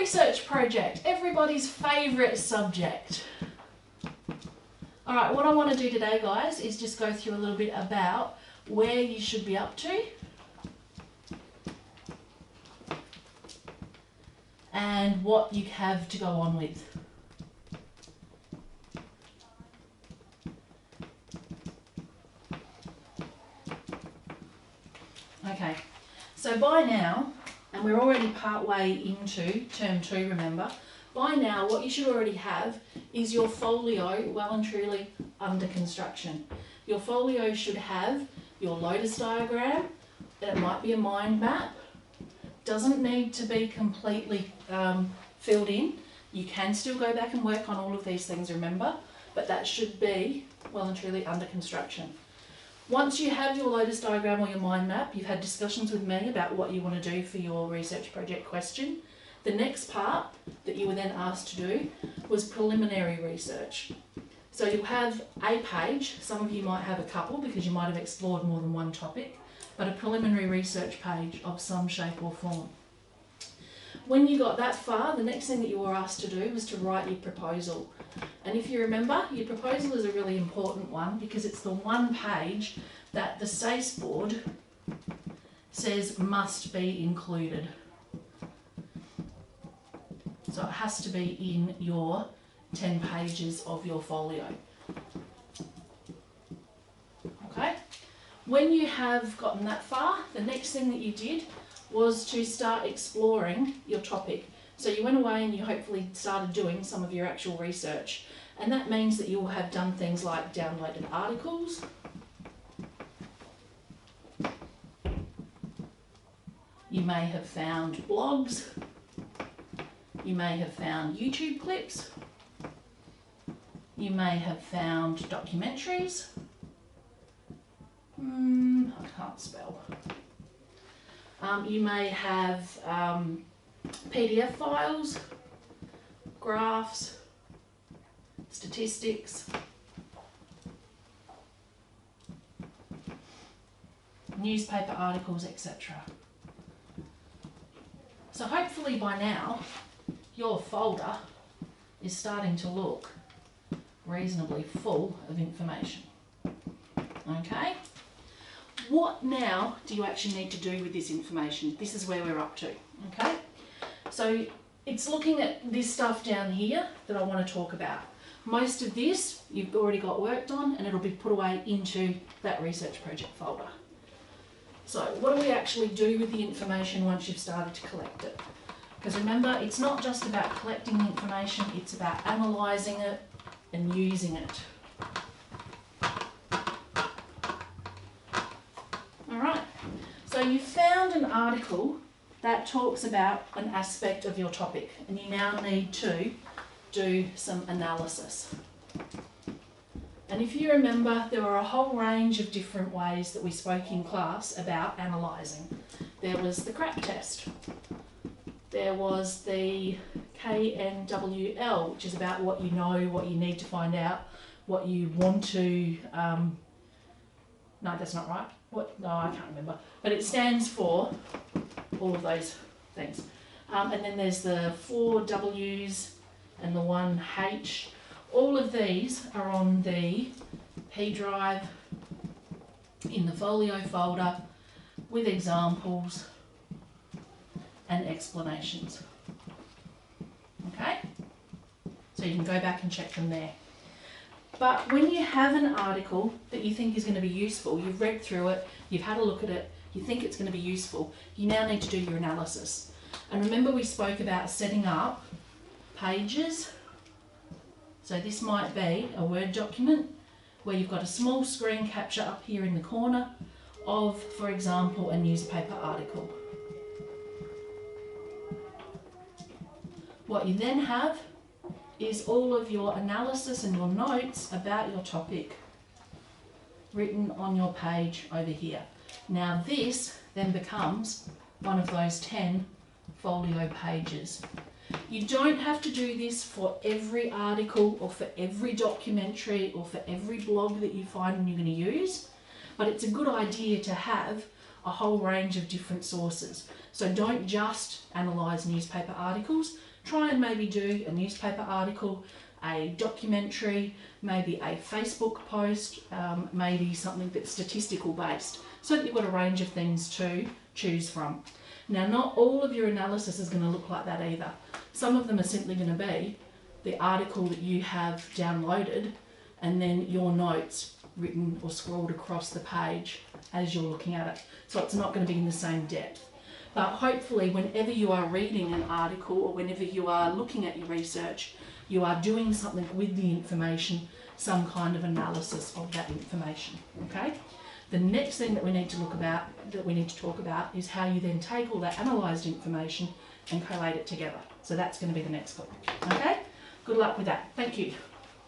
research project, everybody's favourite subject. Alright, what I want to do today, guys, is just go through a little bit about where you should be up to and what you have to go on with. Okay, so by now, and we're already part way into term 2, remember, by now what you should already have is your folio well and truly under construction. Your folio should have your Lotus diagram, it might be a mind map, doesn't need to be completely filled in. You can still go back and work on all of these things, remember, but that should be well and truly under construction. Once you have your Lotus diagram or your mind map, you've had discussions with me about what you want to do for your research project question. The next part that you were then asked to do was preliminary research. So you'll have a page, some of you might have a couple because you might have explored more than one topic, but a preliminary research page of some shape or form. When you got that far, the next thing that you were asked to do was to write your proposal. And if you remember, your proposal is a really important one because it's the one page that the SACE board says must be included. So it has to be in your 10 pages of your folio. Okay? When you have gotten that far, the next thing that you did was to start exploring your topic. So you went away and you hopefully started doing some of your actual research. And that means that you will have done things like downloaded articles, you may have found blogs, you may have found YouTube clips, you may have found documentaries, I can't spell. You may have PDF files, graphs, statistics, newspaper articles, etc. So hopefully by now your folder is starting to look reasonably full of information. Okay? What now do you actually need to do with this information? This is where we're up to, okay? So it's looking at this stuff down here that I want to talk about. Most of this you've already got worked on and it'll be put away into that research project folder. So what do we actually do with the information once you've started to collect it? Because remember, it's not just about collecting the information, it's about analysing it and using it. Alright, so you found an article that talks about an aspect of your topic and you now need to do some analysis. And if you remember, there were a whole range of different ways that we spoke in class about analysing. There was the CRAP test. There was the KNWL, which is about what you know, what you need to find out, what you want to... no, that's not right. No, I can't remember. But it stands for all of those things. And then there's the 4 Ws and the 1 H. All of these are on the P drive in the folio folder with examples and explanations. Okay? So you can go back and check them there. But when you have an article that you think is going to be useful, you've read through it, you've had a look at it, you think it's going to be useful, you now need to do your analysis. And remember we spoke about setting up pages. So this might be a Word document where you've got a small screen capture up here in the corner of, for example, a newspaper article. What you then have is all of your analysis and your notes about your topic written on your page over here. Now this then becomes one of those 10 folio pages. You don't have to do this for every article or for every documentary or for every blog that you find you're going to use, but it's a good idea to have a whole range of different sources. So don't just analyse newspaper articles. Try and maybe do a newspaper article, a documentary, maybe a Facebook post, maybe something that's statistical based, so that you've got a range of things to choose from. Now, not all of your analysis is going to look like that either. Some of them are simply going to be the article that you have downloaded and then your notes written or scrolled across the page as you're looking at it. So it's not going to be in the same depth. But hopefully whenever you are reading an article or whenever you are looking at your research, you are doing something with the information, some kind of analysis of that information, okay? The next thing that we need to talk about is how you then take all that analysed information and collate it together. So that's going to be the next topic, okay? Good luck with that. Thank you.